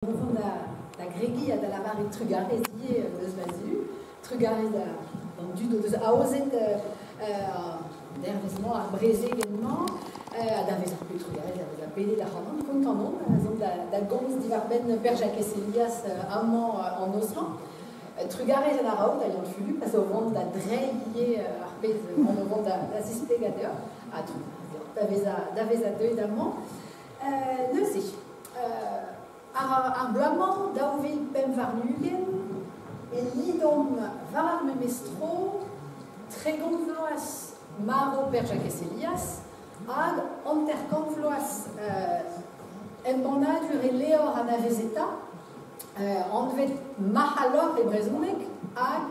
Da gregi da lavar trugarez ie eus vazu, trugarez da du deus aozet dervezement ar breze gennement, da vez ar pet trugarez da pede da c'hanon kontanon, da gomz divar ben per Jacques Elias amant en osman. Trugarez an arao da yon fulu, pas au vent da dreie ar pez an o vent da zispegader, da vez a deuil d'amant. Neuze. Ar blaman daouvel pem var nugen, e lidom var ar memestro, tregont vloaz maro per Jacques Elias, hag anterkant vloaz embannadur e leor an avezeta, anvet mahalor e brezonek, hag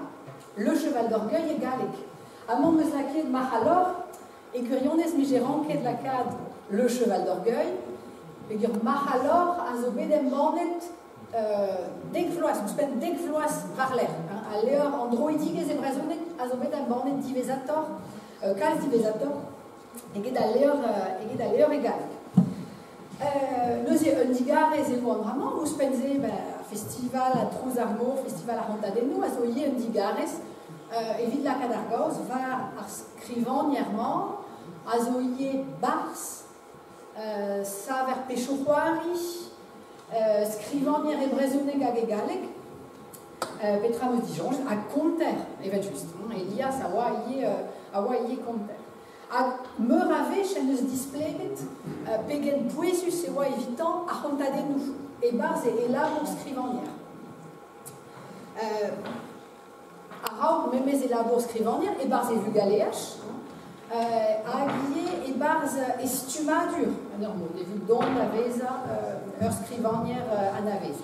le cheval d'orgueil e galek. Amant meus laket mahalor, e kurionez mi j'ai ranket lakad le cheval d'orgueil, pegur mahalor a zo bet embannet dek vloaz, ouzpen dek vloaz var l'er. A leor androidigez e brezonek a zo bet embannet divezator, kalz divezator, eget a leor egal. Neuze un digarez e vo an ramant, ouzpen ze festival a trouz armo, festival a rantadennou, a zo ie un digarez, evit lakad ar gaoz, var ar skrivan nierman, a zo ie bars, sa ver pechokwari, skrivanier e brezoneg hag e galek, petra meus dijonj, a konter, evet just, Elias a oa ie konter. Hag meur ave chen eus displeget, pegen poezus e oa evitant a c'hantadennou, e barz e labour skrivanier. A raout memez e labour skrivanier, e barz e vu galeach, hag ie e barz e stumadur, evit don aveza ur skrivanier an avez.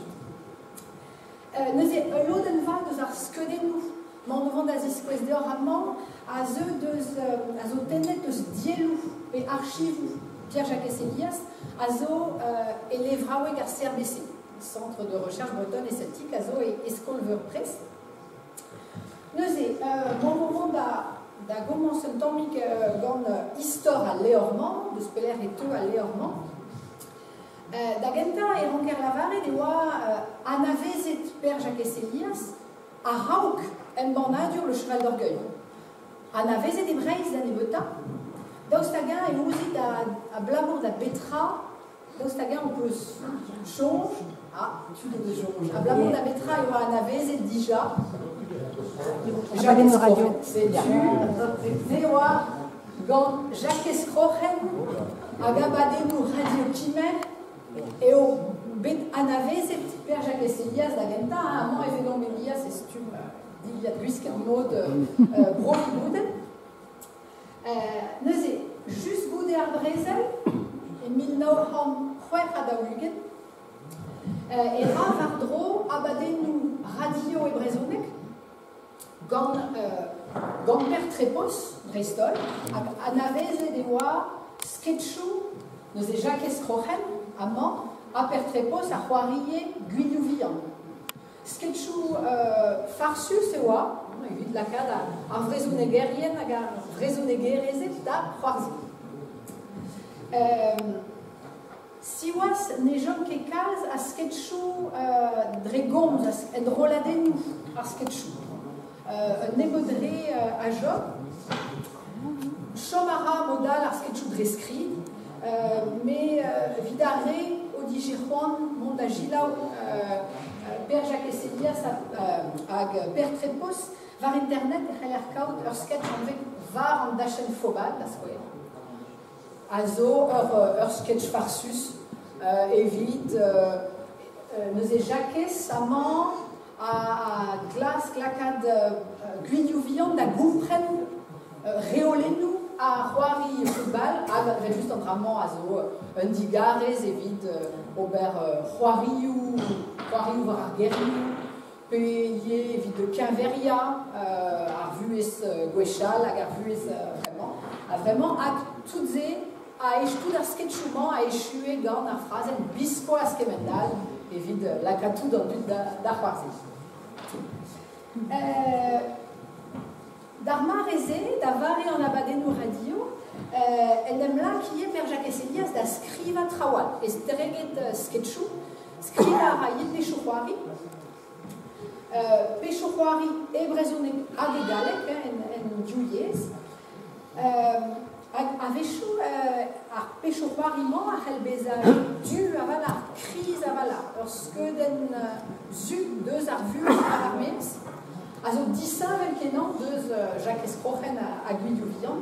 Neuze, loden va deus ar skedennou, man vant da ziskwez deor amant, a zo tennet deus dielou pe archivou Pierre Jacques Elias, a zo elevraoueg ar CRBC, Centre de Recherche Bretonne et Celtique, a zo e skolveur prest. Neuze, man vant da gomans un tammig gant istor a leorman, deus peler e teu a leorman. Da genta e ranker lavare de oa anavezet per Jacques Elias a raouk embannadur le cheval d'orgueil. Anavezet e breiz da nebeta, daoust hag e ouzit a blamour da betra, daoust hag on peus jonj, tu de jonj, a blamour da betra e oa anavezet dija, Jacques Radio, c'est du Newa, gant Jacques Escrochen, hag abadennou radio kimer, et au bet anavezet per Jacques Elias da genta, amant e venom Elias e stum diviat guisk an mod broki gouden. Neuze, just goude ar brezel, e 1900 a daouluget, e rav ar dro abadennou radio e brezonek, gant per trepos, Brestol, anavezet e oa sketchou, neuze Jacques Escrochen, amant, a per trepos a c'hoarie guidouvian. Sketchou farsus e oa, evit lakad ar vrezonegerien hag ar vrezonegerezet da c'hoarzi. Si oaz ne jom ket kalz a sketchou dre gomz, en roladennou ar sketchou. Un nebodre a job, chom ara modal ar sketchou dre skrid, me vidare o digirwan mont a gilaou per Jacques Elias hag per trepos var internet e c'heller kaout ur sketch anvet var an dachen fobal da skoet. A zo ur sketch farsus evit neuze Jacques amant a glas klakad guidioù vihan da goupren reolennou a c'hoari football hag just an dramant a zo un digarez evit ober c'hoarioù war ar gerioù pe ie evit de Quinveria ar vuez gwechal hag ar vuez vraiment hag toutze a echtout ar sketchouman a echue gant ar frazen bisko a skemendal evit lakatout an dud da c'hoarze. D'ar mareze, da vare an abadennou radio, en em la ki e per Jacques Elias da skriva trawal. E streget sketchou, skriva hayit peshohuari. Peshohuari e brezonek adegalek en juiez. Aveshu ar peshohuariment a helbezaj du avalar, kriz avalar. Lorsque den zu deus ar vu ar mez, also disa vel kenan deus Jacques Escrochen a guidio vian.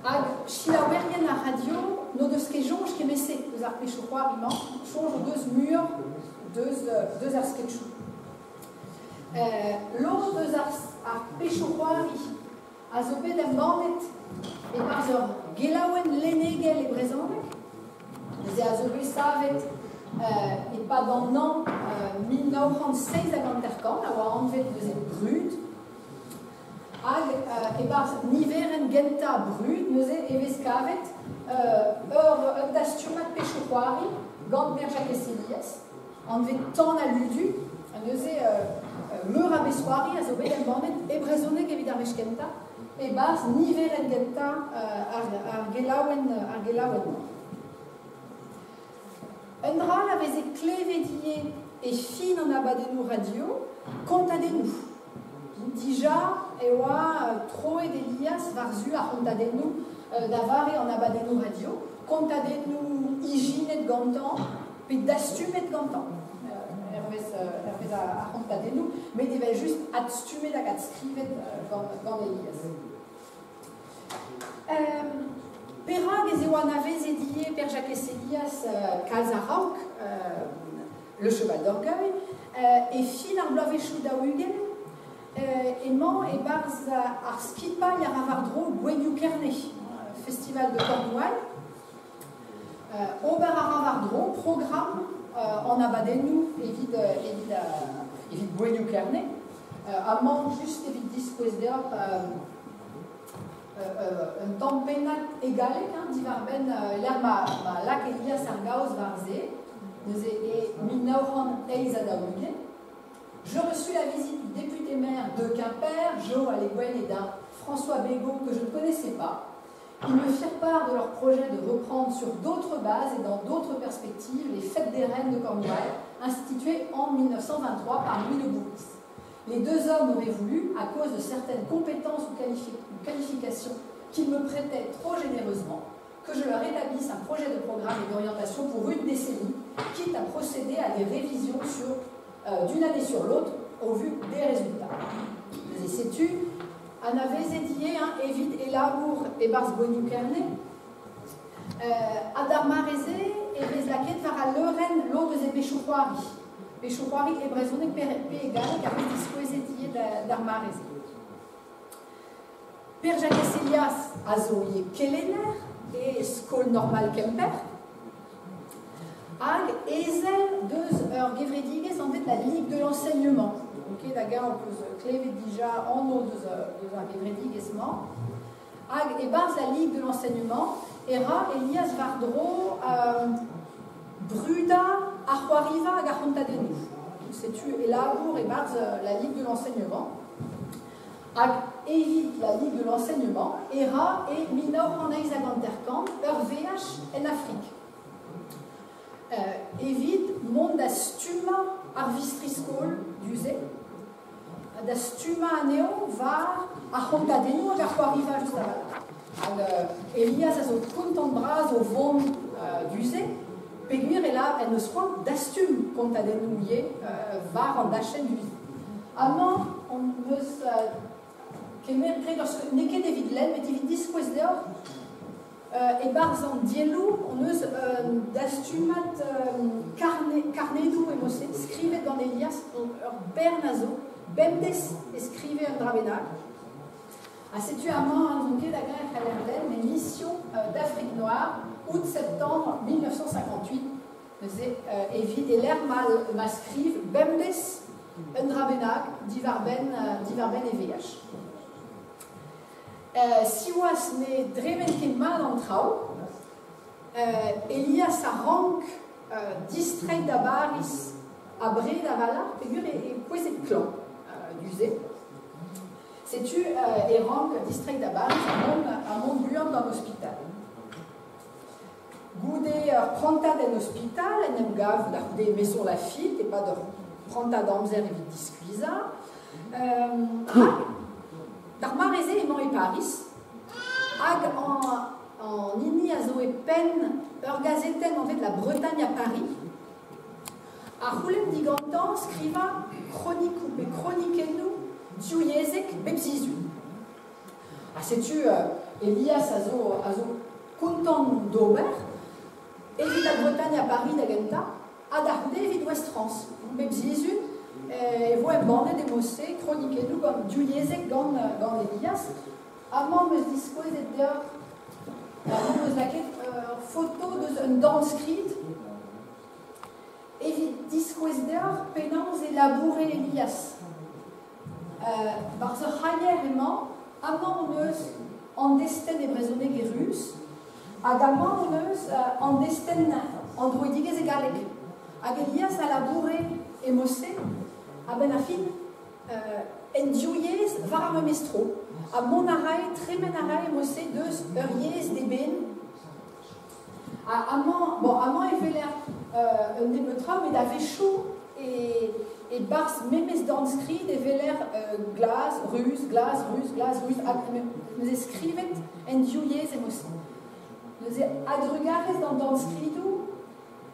Hag chilaouerien a radio, no deus ket jonge ket mese deus ar peshohuariment, change deus mur, deus ar sketchou. L'or deus ar peshohuari a zo bet em bannet e par ur gelaouen lenegel e brezanek. Ze a zo bet savet e pa dan an 1906 a ganterkan, a oa anvet deus e brud. Hag e par niveren genta brud, neuze evez kavet ur dastumat peshohuari gant Jacques Eselias, anvet tan a ludu, neuze meur a besoari a zo bet em bannet e brezonek evit ar vechkenta. Et bas niveren genta ar gelaouen. Un dra la veze klevedie et fin en abadenou radio, kontadenou. Dija e oa troe d'Elias varzu a kontadenou davare en abadenou radio, kontadenou iginet gantan, pe dastumet gantan. Hervez a kontadenou, mais devait juste adstumet da gat skrivet gant Elias. Perag ez eo anavez edie per Jacques Eselias kalz a raok, le cheval d'orgueil, et fin ar bloavechou da ugel, emañ e barz ar skipal ar avardro Gwenioù Kerne, festival de Cornouailles, ober ar avardro, programme en abadenou evit Gwenioù Kerne, amant just evit diskouez deoc'h un tampenat egalek, divar ben l'er ma lak Elias ar gaoz varze, neuze e 1906 a daougen. Je reçus la visite du député maire de Quimper, Jo Alleguen, et d'un François Bégaud que je ne connaissais pas. Ils me firent part de leur projet de reprendre sur d'autres bases et dans d'autres perspectives les fêtes des reines de Cornouailles, instituées en 1923 par Louis de Bourris. Les deux hommes auraient voulu, à cause de certaines compétences ou qualifications qu'ils me prêtaient trop généreusement, que je leur établisse un projet de programme et d'orientation pour une décennie, quitte à procéder à des révisions d'une année sur l'autre au vu des résultats. Et sais-tu, anavez édié évite et labour et bars Gwenioù Kerne, adarmareze et vezlaket vara leuren l'eau de peshohuari. Peshohuari et brezonek pe egal, car les diskoez édié d'armareze. Per Jacques Eselias a zo ie kelener et skol normal Kemper. Hag ezel deus ur gevredigez en fait la Ligue de l'enseignement. Ok, d'ailleurs, on peut cléver déjà en eau deus ur gevredigezman. Hag e barz la Ligue de l'enseignement, era Elias Vardro bruda a c'hoariva hag ar c'hontadennoù. C'est-tu et labour et barz la Ligue de l'enseignement. Hag evit la Ligue de l'enseignement, era e 1906 a ganterkan ur VH en Afrique. Evit mont da stuma ar vistriskol duze, da stuma aneo var ar c'hontadennoù hag ar c'hoariva just aval. Elias a zo kontant braz o vont duze, peguir e la en eus c'hoant da stum kontadennoù ie var an dachen duze. Amañ on eus kemer kred ne ket evit len, met evit diskouez deoc'h e barz an dielou on eus dastumat karnedou e mosse, skrivet gant Elias ur bern a zo, bemdez e skrivet un dra bennak. A setu amañ an zonket da gare c'halerden les missions d'Afrique noire, août-septembre 1958, neuze evit e l'er ma skriv bemdez un dra bennak divar ben e VH. Siwas ne dremen ket mal an trao, Elias a rank distrait da baris a bre da valar, pegur e pouezet klan duze. Setu e rank distrait da baris a mont buan d'an hospital. Goude pranta den hospital, en em gav d'arde Maison Lafitte, et pas de pranta d'amzer evit discuisa. Dar mareze emañ e Paris, hag en ini a zo e pen ur gazeten en fait de la Bretagne à Paris, a roulem digantan skriva chronikou pe chronikennou diouiezek bepzizu. Ah, sais-tu, Elias a zo kontant d'ober, evit la Bretagne à Paris d'agenta, a d'arde evit West-France. Bepzizu, e vo em bandet e mosse chronikennou gant diouiezek gant Elias. Amant meus diskoezet d'eur, amant meus laket photo deus un danskrid, evit diskoez d'eur penanz e laboure Elias. Bar ze c'haier emañ, amant meus an desten e brezhoneg e rus, hag amant meus an desten androidigez e galleg. Hag Elias a laboure e mosse, a ben a fin en diouiez var ar mestro. A mon arai, tremen arai mosse deus ur yez de ben. Amant e veler un nebetra, met a vechou e bars memes danskrid e veler glas, rus, neus e skrivet en diouiez e mosse. Neus e adrugarez dan danskridou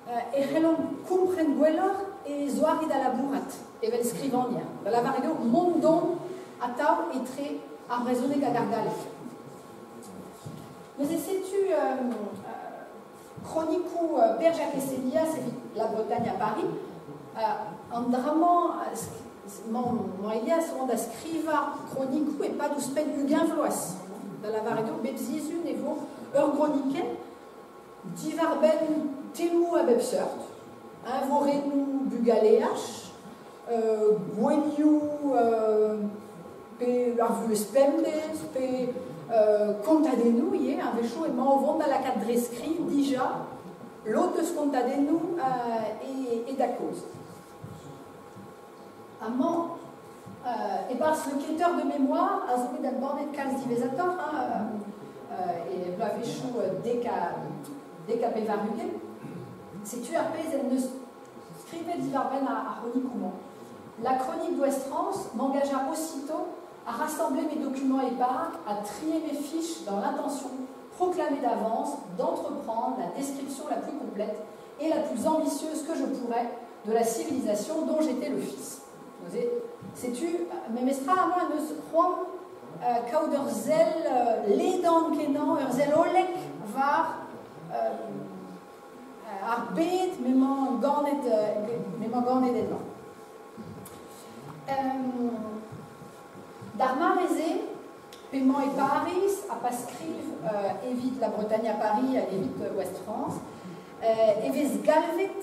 e c'hellom kompren gwellor e zoarid a labourat, e vel skrivandia. Da lavaredo mondon a taou e tre ar brezhoneg hag ar galleg. Neus e setu chronikou Per Jacques Elias evit la Bretagne à Paris, an dramant mon Elias on da skriva chronikou e pa douz pen ugin vloaz. Da lavaredo bepzizun e vo ur chroniken divar ben temou a bepseurt, vo renou bugaleach, gwenioù pe ar vuez pemdez, pe kontadennou ie, an vechou emañ o vont da lakaat dreskri dija, lot eus kontadennou e da koz. Amant, e bars le keter de mémoire, a zo bet an bandet kalz divezator, e bla vechou dek a pevarugen, setu ar pez en neus skrivet divar ben a chronikouman. La chronique d'Ouest-France m'engagea aussitôt à rassembler mes documents épars, à trier mes fiches dans l'intention proclamée d'avance d'entreprendre la description la plus complète et la plus ambitieuse que je pourrais de la civilisation dont j'étais le fils. Sais-tu, memestra amant neus c'hoant kaout ur zel ledan kenan, ur zel olek var ar bet memañ ganet edvan. Dar mareze, pemañ e Paris, a pa skriv evit la Bretagne à Paris hag evit West-France, evez galvet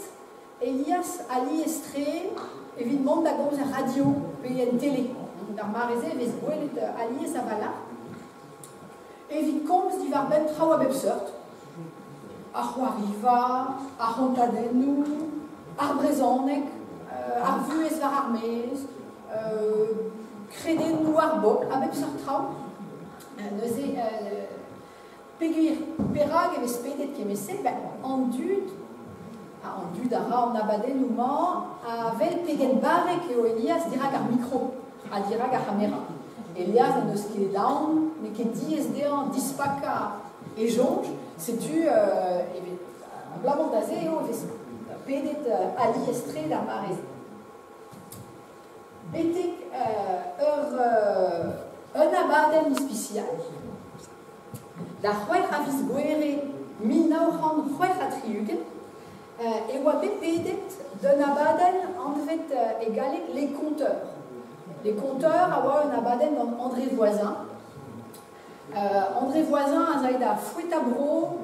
Elias ali estre evit mont da gomz radio pe en tele. Dar mareze evez gwelet ali ez avala, evit komz divar ben traoù a bepseurt, ar c'hoariva, ar c'hontadennou, ar brezhoneg, ar vuez var ar mez, kredennou ar bok, a bepseurt traoù. Neus e peguir perag evez spedet kemese, an dud a ra an abadennou man, a vel pegen barek eo Elias dirag ar mikro, a dirag ar camera. Elias a neus ket daon, ne ket diez dean dispaka e jonj, setu blamant da ze eo evez pedet ali estre d'ar mareze. Betek un abadenn ispicial, da c'hwec'h a viz gwere 1933, e oa bet pedet d'un abadenn anvet e galleg les conteurs. Les conteurs a oa un abadenn d'an André Voisin. André Voisin a zay da fouet a bro,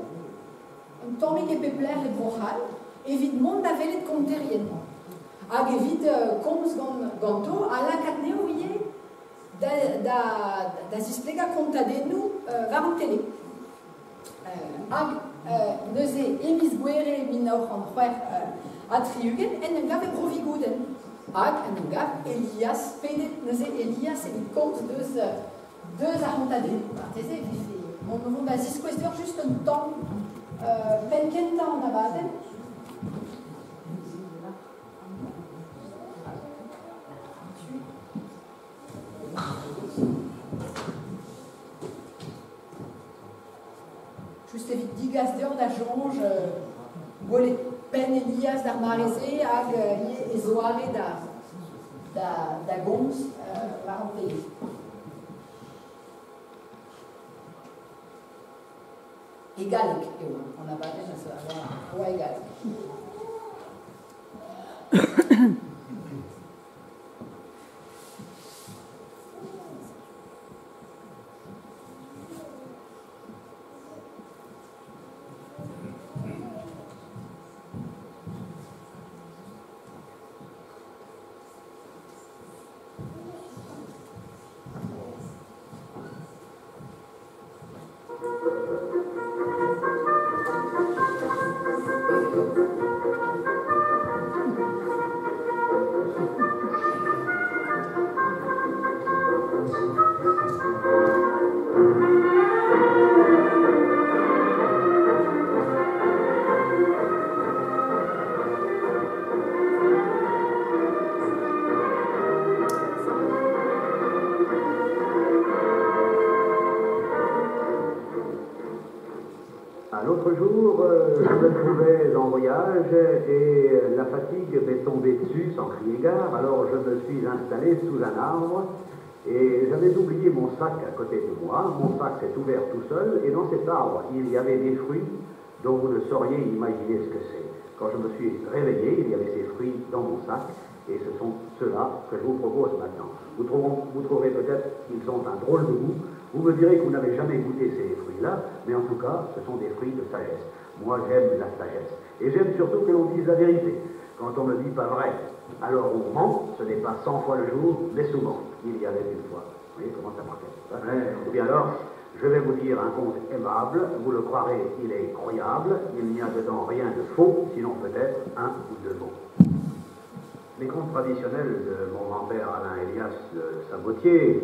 un tammig e pepler e brochal, evit mont da velet konterien. Hag evit komz ganto, a lakaat neo ie da zisplega kontadennou war an tele. Hag neus e emiz gwere 1933 a triugen, en em gav e brovigouden. Hag en em gav Elias, pedet neus e Elias evit komz deus ar kontadennou. Arteze, mon da ziskouez d'ur just un tamm Penkenta en abaden. Juste evit digas deor da jonge gole pen Elias d'ar mareze hag e zoare da gomz war an pays. Egalek eo, on abaden a zo oa egalek. L'autre jour, je me trouvais en voyage et la fatigue m'est tombée dessus sans crier gare. Alors je me suis installé sous un arbre et j'avais oublié mon sac à côté de moi. Mon sac s'est ouvert tout seul et dans cet arbre, il y avait des fruits dont vous ne sauriez imaginer ce que c'est. Quand je me suis réveillé, il y avait ces fruits dans mon sac et ce sont ceux-là que je vous propose maintenant. Vous trouverez peut-être qu'ils ont un drôle de goût. Vous me direz que vous n'avez jamais goûté ces fruits-là, mais en tout cas, ce sont des fruits de sagesse. Moi, j'aime la sagesse. Et j'aime surtout que l'on dise la vérité. Quand on ne dit pas vrai, alors on ment, ce n'est pas 100 fois le jour, mais souvent. Il y avait une fois. Vous voyez comment ça marche? Eh bien alors, je vais vous dire un conte aimable, vous le croirez, il est croyable, il n'y a dedans rien de faux, sinon peut-être un ou deux mots. Les contes traditionnels de mon grand-père Alain Elias Sabotier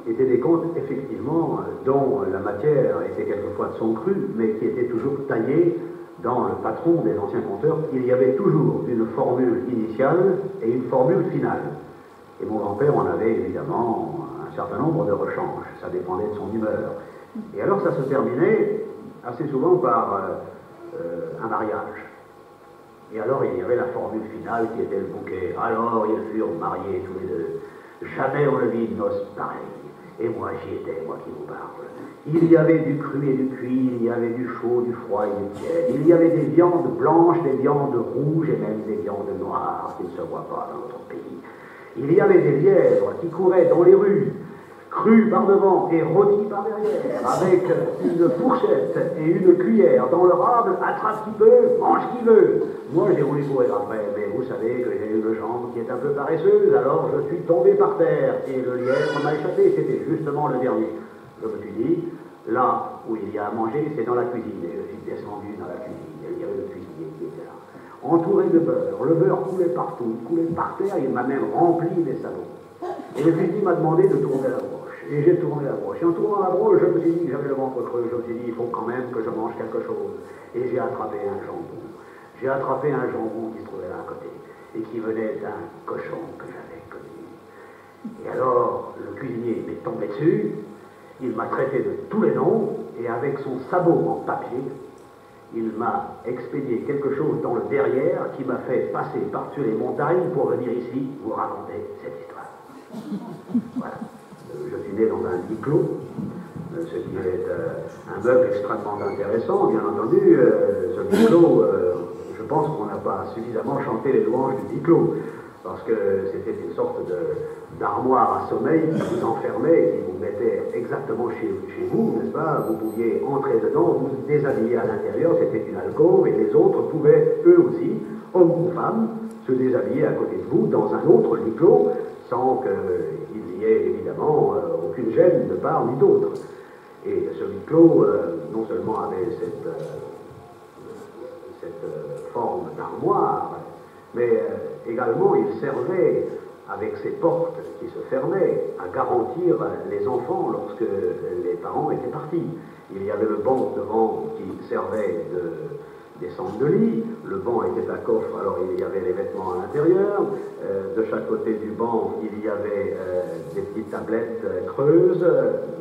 étaient des contes, effectivement, dont la matière était quelquefois de son cru, mais qui étaient toujours taillés dans le patron des anciens conteurs. Il y avait toujours une formule initiale et une formule finale. Et mon grand-père en avait évidemment un certain nombre de rechanges, ça dépendait de son humeur. Et alors ça se terminait assez souvent par un mariage. Et alors il y avait la formule finale qui était le bouquet. Alors ils furent mariés tous les deux. Jamais on ne vit de noces pareilles. Et moi j'y étais, moi qui vous parle. Il y avait du cru et du cuit, il y avait du chaud, du froid et du tiède. Il y avait des viandes blanches, des viandes rouges et même des viandes noires qui ne se voient pas dans notre pays. Il y avait des lièvres qui couraient dans les rues, crus par devant et rôtis par derrière, avec une fourchette et une cuillère dans le rable, attrape qui peut, mange qui veut. Moi j'ai voulu courir après, mais vous savez que j'ai une jambe qui est un peu paresseuse, alors je suis tombé par terre et le lièvre m'a échappé, c'était justement le dernier. Je me suis dit, là où il y a à manger, c'est dans la cuisine, et je suis descendu dans la cuisine, et il y avait le cuisinier qui était là, entouré de beurre, le beurre coulait partout, il coulait par terre, il m'a même rempli les sabots. Et le cuisinier m'a demandé de tourner la broche. Et j'ai tourné la broche. Et en tournant la broche, je me suis dit que j'avais le ventre creux. Je me suis dit, il faut quand même que je mange quelque chose. Et j'ai attrapé un jambon. J'ai attrapé un jambon qui se trouvait là à côté. Et qui venait d'un cochon que j'avais connu. Et alors, le cuisinier m'est tombé dessus. Il m'a traité de tous les noms. Et avec son sabot en papier, il m'a expédié quelque chose dans le derrière qui m'a fait passer par-dessus les montagnes pour venir ici vous raconter cette histoire. Voilà. Je suis né dans un lit clos, ce qui est un meuble extrêmement intéressant, bien entendu. Ce lit clos, je pense qu'on n'a pas suffisamment chanté les louanges du lit clos, parce que c'était une sorte d'armoire à sommeil qui vous enfermait, qui vous mettait exactement chez vous, n'est-ce pas? Vous pouviez entrer dedans, vous déshabiller à l'intérieur, c'était une alcôve, et les autres pouvaient, eux aussi, hommes ou femmes, se déshabiller à côté de vous dans un autre lit clos, sans qu'il n'y ait évidemment aucune gêne de part ni d'autre. Et ce huis clos, non seulement avait cette forme d'armoire, mais également il servait avec ses portes qui se fermaient, à garantir les enfants lorsque les parents étaient partis. Il y avait le banc devant qui servait de descente de lit, le banc était un coffre, alors il y avait les vêtements à l'intérieur, de chaque côté du banc il y avait des petites tablettes creuses,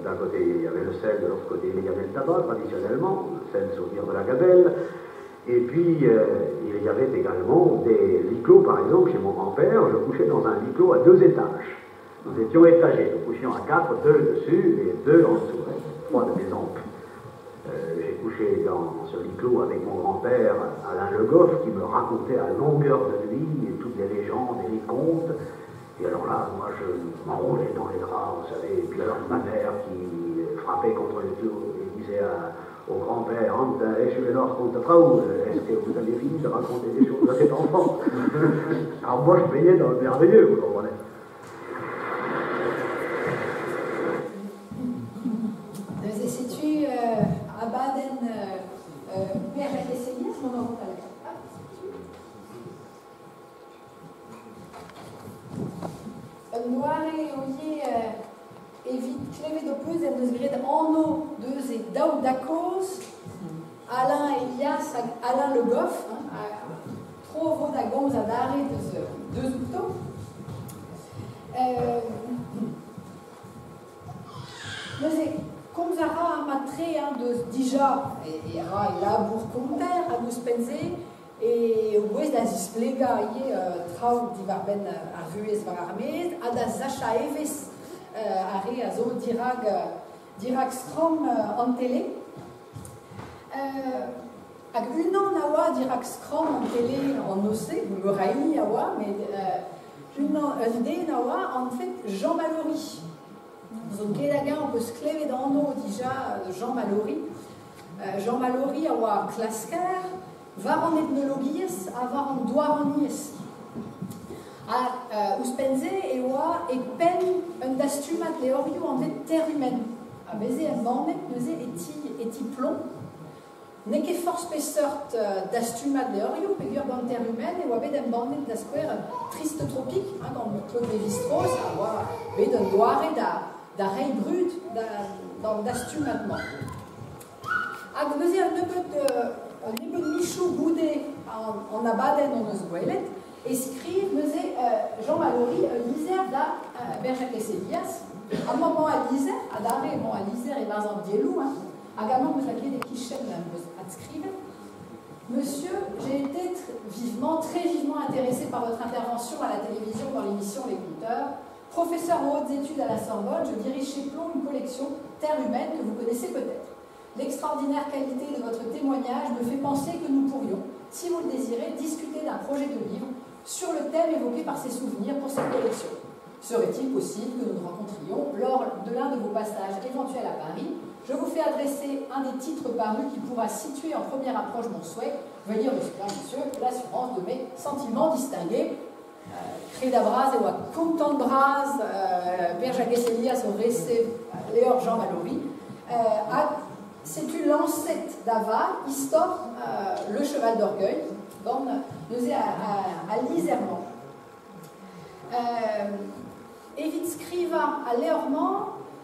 d'un côté il y avait le sel, de l'autre côté il y avait le tabac traditionnellement, le sel souvenir de la gabelle, et puis il y avait également des lits clos, par exemple chez mon grand-père, je couchais dans un lit clos à 2 étages, nous étions étagés, nous couchions à 4, 2 dessus et 2 en dessous, 3 de mes oncles. J'ai couché dans ce lit clos avec mon grand-père, Alain Le Goff, qui me racontait à longueur de nuit toutes les légendes et les contes. Et alors là, moi, je m'enroulais dans les draps, vous savez. Et puis alors, ma mère qui frappait contre le tour et disait au grand-père, est-ce que vous avez fini de raconter des choses à cet enfant? Alors moi, je baignais dans le merveilleux, vous comprenez. Sais-tu à Baden, Père Essayas, mon nom Noare oie evit klevet o peus en deus gret anno deus e daou dakos Alain Elias hag Alain Le Goff trovo da gomz a dare deus outo. Komz a ra matre deus dija e ra e labour konter a deus penze e o bouez da zisplega traoù divar ben ar vuez war ar mez a da zacha evez a re a zo dirag skrom an tele. Hag unan a oa dirag skrom an tele an ose, le raï a oa, mais un den a oa an fait Jean Mallory. Zon ket hag on peut sklevet anno dija Jean Mallory. Jean Mallory a oa klasker, var an ethnologiez a var an douaraniez. Ouz penze e oa e pen un dastumat leorioù an vet terrumen. A beze en bannet neuze eti plomb. Ne ket force peseurt dastumat leorioù pegur gant terrumen e oa bet en bannet da skouer triste tropik, gant Claude Lévi-Strauss a oa bet un doare da rei brut d'an dastumatman. Hag beze un nebeud Michou Goudet en abaden an eus gwelet, et skriv neuze Jean Mallory lizer da Berjak Esselias, a moment a lizer, a dare moment a lizer e barzan dielou, hag amant meus a ket e kichen meus ad skrivet. Monsieur, j'ai été très vivement intéressé par votre intervention à la télévision dans l'émission Les Couteurs. Professeur en hautes études à la Sorbonne, je dirige chez Plomb une collection Terre humaine que vous connaissez peut-être. L'extraordinaire qualité de votre témoignage me fait penser que nous pourrions, si vous le désirez, discuter d'un projet de livre sur le thème évoqué par ces souvenirs pour cette collection. Serait-il possible que nous nous rencontrions lors de l'un de vos passages éventuels à Paris? Je vous fais adresser un des titres parus qui pourra situer en première approche mon souhait. Veuillez recevoir, monsieur, l'assurance de mes sentiments distingués. Cré d'abraz et oa content de braz, Berjak Esselias au récé Léor Jean Mallory. C'est une lancette d'Ava, histoire le cheval d'orgueil, dans neuze à lizerman. Evit skriva a leorman,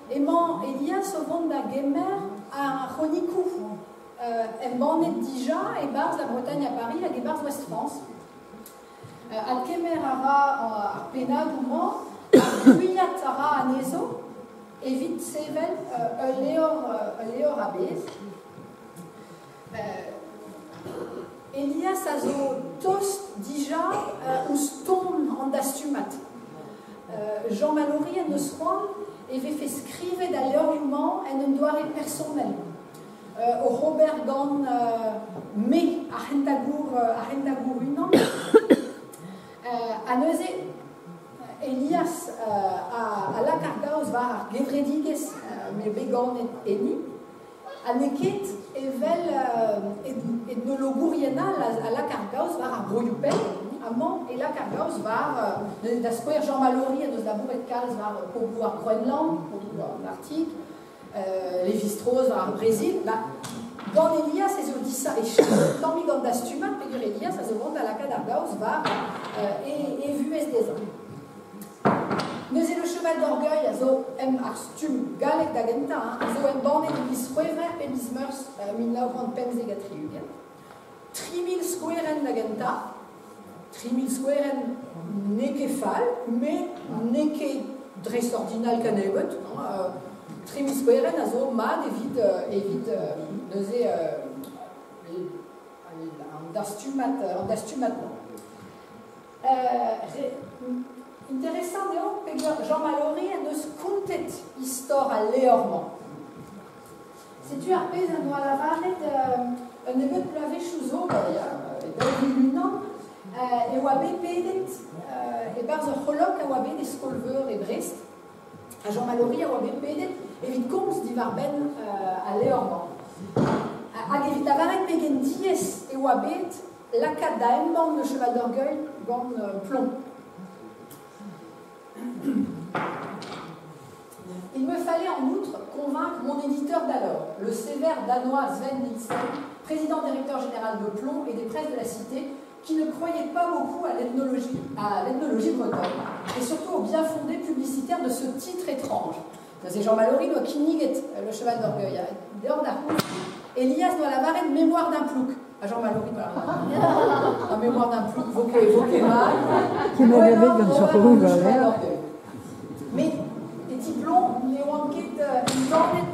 emañ Elias o vont da gemer a Ronikou. En bannet dija e barz la Bretagne à Paris hag e barz Ouest-France. Ad kemer a ra ar penadouman, ar guiat a ra a nezo, evit sevel leor a bez. Elias a zo tost dija ouz ton an dastumat. Jean Mallory en eus c'hoant eve fait skrivet da leorioù-mañ en un doare personnel. O Robert gant me a c'hentagour unan. A neuze Elias a lak ar gaoz war ar gevredigez me beganet eni. A neket evel ethnologourienal a lak ar gaoz war ar broioù-penn, amañ e lak ar gaoz war da skouer Jean Mallory en eus labouret kalz war pobou ar Groenland, pobou ar Arctique, Lévi-Strauss war ar Brésil. Gant Elias ez eo disa e tamm gant dastumat pegur Elias a zo vont da lakad ar gaoz war e vuez dezan. cheval d'orgueil, also ar stum galek da genta, also bannet bis c'hwevrer pe bis meurs 1953. 3000 squaren da genta, 3000 squaren ne ket fall, mais ne ket dres ordinal kanevet. 3000 squaren also mad evit neuze an dastumat. Interessant eo, Jean Mallory a neus kontet istor a leorman. Setu ar pez an oa lavaret un evet plave chouzo, d'alvilunan, e oa bet pedet, e barz ur c'holok a oa bet e skolveur e Brest, a Jean Mallory a oa bet pedet, evit komz divar ben a leorman. Hag evit avaret pegen diez e oa bet lakat da emban de cheval d'orgueil gant plomb. Il me fallait en outre convaincre mon éditeur d'alors, le sévère danois Sven Nielsen, président-directeur général de Plomb et des presses de la Cité, qui ne croyait pas beaucoup à l'ethnologie bretonne, et surtout au bien fondé publicitaire de ce titre étrange. C'est Jean Mallory doit Kinniget, le cheval d'orgueil, Elias doit la marraine mémoire d'un plouc. À Jean Mallory doit la mémoire d'un plouc, voqué mal. Qui m'a gagné comme ça pour vous, mais les diplômes, les wanket,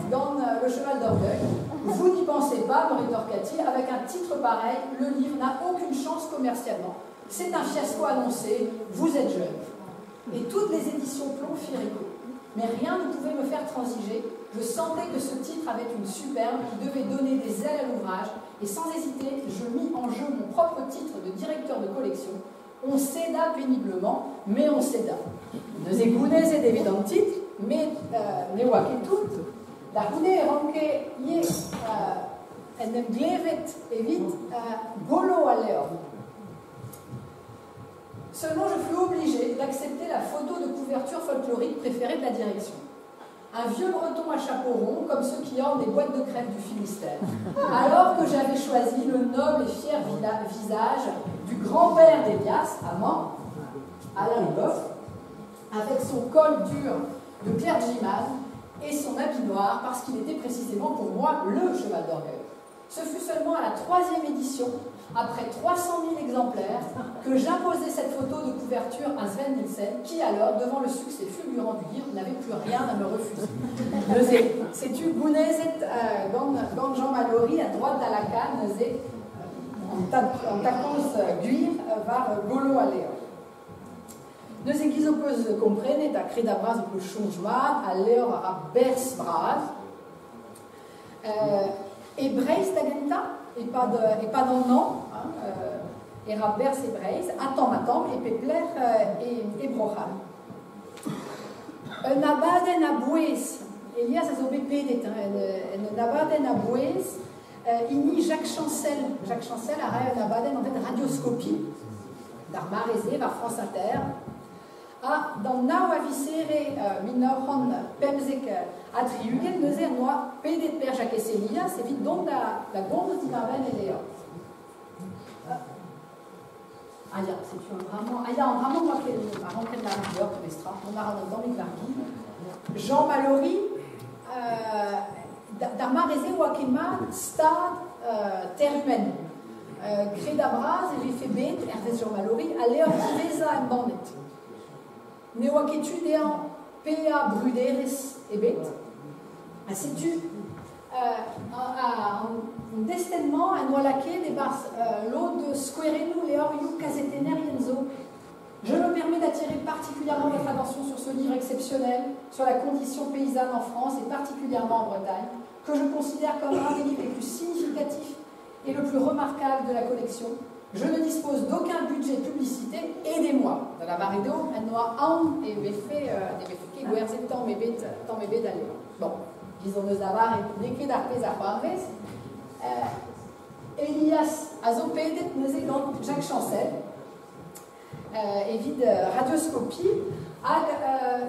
dans le cheval d'orgueil. Vous n'y pensez pas, me rétorqua-t-il, avec un titre pareil, le livre n'a aucune chance commercialement. C'est un fiasco annoncé, vous êtes jeune. Et toutes les éditions Plomb firent écho. Mais rien ne pouvait me faire transiger. Je sentais que ce titre avait une superbe qui devait donner des ailes à l'ouvrage, et sans hésiter, je mis en jeu mon propre titre de directeur de collection. On céda péniblement, mais on céda. Nous écoutez et évident titre, mais ne waket tout. La rounée ranke yé en glevet et vite golo à l'air. Seulement, je fus obligé d'accepter la photo de couverture folklorique préférée de la direction. Un vieux breton à chapeau rond, comme ceux qui ornent les boîtes de crêpes du Finistère. Alors que j'avais choisi le noble et fier visage du grand-père d'Elias, amant, Alain Leboeuf, avec son col dur de clergyman et son habit noir, parce qu'il était précisément pour moi le cheval d'orgueil. Ce fut seulement à la 3e édition, après 300 000 exemplaires, que j'imposai cette photo de couverture à Sven Nielsen, qui alors, devant le succès fulgurant du livre, n'avait plus rien à me refuser. C'est-tu Gounezet, gant Jean Mallory, à droite de la canne, en tacons guir, var golo à l'air. Nous équisopeuse comprennent à Crédabras le changement, à l'air à Bersbras, et Breis d'Agenta, et pas dans le nom, et Rabers et Breis, Atom, et Pepler et Broham. Un abaden à Bouès, Elias a zobé pédet, un abaden à Bouès, ini Jacques Chancel a un abaden en fait radioscopie, d'Armar Aizé, vers France Inter, dans nao avisere minorhon pemzek atriugen neuze noa pedet per Jacques Celia, c'est vite donc la gonde d'Imarven et Léa. C'est vraiment moi qui ai rentré de la rigueur pour l'estra, on a dans les vargis. Jean Mallory, d'Armarezé ou Akema, stade terre humaine. Crédabras et l'effet Hervé Jean Mallory, à Léon Visa et Bandet. Neoaketu dean PA Bruderes et bête. C'est-tu un destinement à Noalaké des bars l'eau de Squerenu Leoriu Casetener Yenzo. Je me permets d'attirer particulièrement votre attention sur ce livre exceptionnel sur la condition paysanne en France et particulièrement en Bretagne, que je considère comme un des livres les plus significatifs et le plus remarquable de la collection. Je ne dispose d'aucun budget de publicité, aidez-moi. Dans la Marido, elle noa un et fait que guerze tant mes bêtes d'aller. Bon, disons nos avars et l'écrit d'arpez à Juarez. Elias Azopedet nous est dans Jacques Chancel, et vide radioscopie.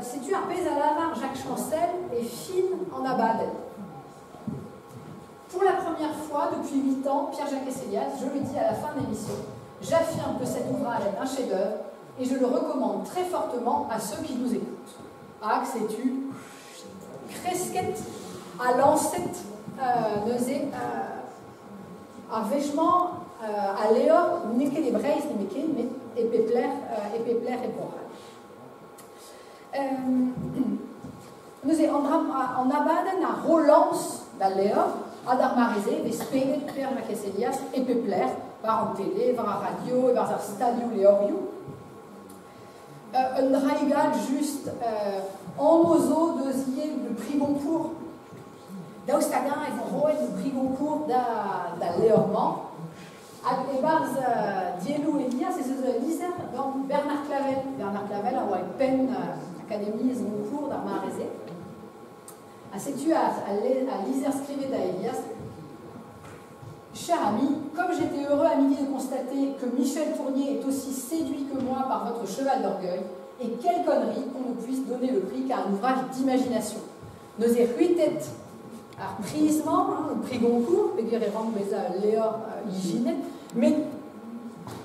C'est-tu arpez à l'avare Jacques Chancel et fine en abad. Pour la première fois depuis 8 ans, Pierre-Jacques Esselias, je le dis à la fin de l'émission, j'affirme que cet ouvrage est un chef-d'œuvre et je le recommande très fortement à ceux qui nous écoutent. c'est-tu cresquet à lancet neuze a vêchement à l'éor n'est que les braises mais epepler et boral. Neuze en abaden a relance da l'éor ad ar mareze ve speget per Jacques Elias epepler var an télé, var a radio et var ar stadio leorioù. Un raigal juste en ozo deuxième le prix Goncourt. Daostagan et vont roer le prix Goncourt da Léormand. Et barz Dielou Elias et ce liser dans Bernard Clavel. Bernard Clavel a une peine académie et Goncourt da Marézé. A sais-tu à liser scrivé da Elias. Cher ami, comme j'étais heureux à midi de constater que Michel Tournier est aussi séduit que moi par votre cheval d'orgueil, et quelle connerie qu'on ne puisse donner le prix qu'à un ouvrage d'imagination. Nos ruitet à prisement, le prix Goncourt, péguerérant mais à Léor Liginet, mais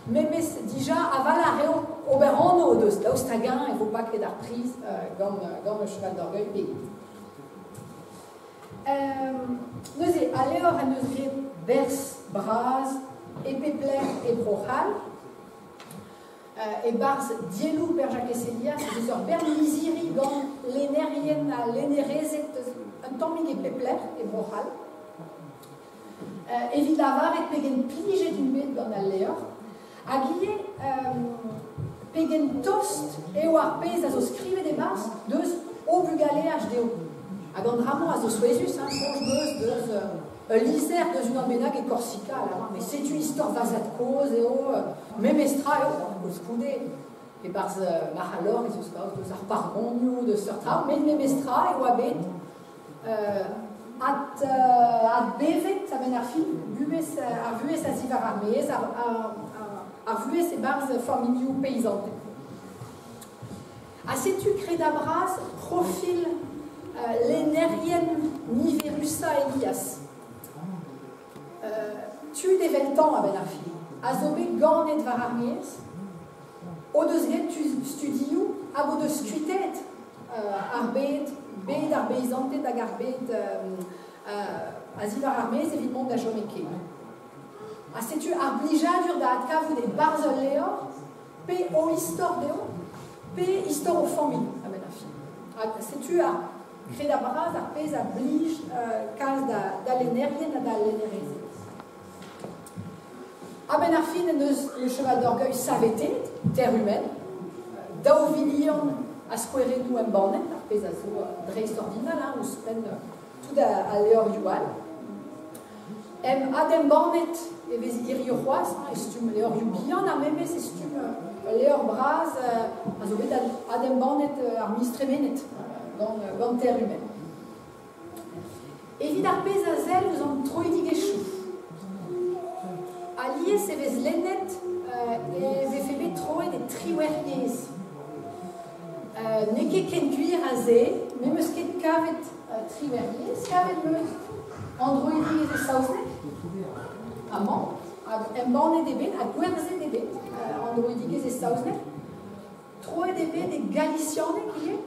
déjà avant la Oberano de Staustagan, il ne faut pas qu'il y ait d'arprise dans le cheval d'orgueil payé. Nous à Léor à nos Vers, Braz, Epepler et Brochal, et Barz, Dielou, per Jacques Elias, des heures Misiri, dans l'énérienne à l'énérezet, un temps mig Epepler et Brochal. Évidemment, et Pegen plige d'une bête dans la Léor, à Guillet, Pegen tost et au arpez à zo scrive des masses, deux au bugalé HDO. À Gandramon, à zo suesus, franche deux, liser dans une embénag et Corsica, là, mais c'est une histoire vazat cause et même estra, au scoudé, et par Mahalor, et ce scout, de Zarpargonio, de Sertra, mais même estra, et Wabet, at bevet, ça mène à fil, a vu sa zivar armée, a vu ses barres familiaux paysans. A sais-tu Crédabras, profil l'énérienne Niverusa Elias. Tu déveltemps à Benafi. Azobé Ganet Vararmies. Au deuxième, tu studiou, à bout de scutet, Arbet, Bed, Arbeizante, Dagarbet, Azivararmies, évidemment, d'Ajomeke. A sais-tu Arblijadur d'Adkav des Barzoléor, P. O. Histoire Deo, P. Histoire aux familles à Benafi. Sais-tu à Crédabras, Arpez, Ablige, Kaz d'Alénérien, d'Alénérézé. À Benarfin, le cheval d'orgueil Saveté, terre humaine, Dauvilion, à Squerenou, en Bornet, Arpez, à zo Dreist ordinal, où se prennent tout à Léor Yual. Adem Bornet, et les Iriois, estum Léor Yubian, a même c'est estum Léor Braz, à zo Adem Bornet, Armistremenet. Dans terre humaine. Évidemment, Pézazel, nous avons troïdig échou. Allié, c'est les lennet et les fait troïd des triweriers. N'est qu'un cuir azé, mais me sket cavet triweriers, cavet me androïdig et sausnet. Amant, un borné des bêtes, à guerzer des bêtes, androïdig et sausnet. Troïd des bêtes des galicianes qui est.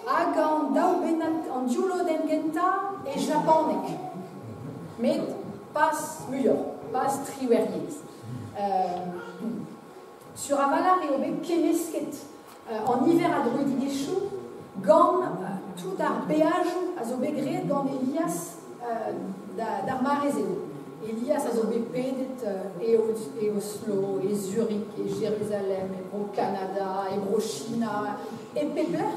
Agan daubenat en diulo d'engenta et japonek. Mais pas meilleur, pas triweriers. Sur Avalar et Obé Kemesket, en hiver à Druidigéchou, Gant tout ar béajou à Zobégré dans Elias d'Armarézé. Elias à Zobé Pédet et Oslo, et Zurich, et Jérusalem, et au Canada, et au Chine, et Pepler.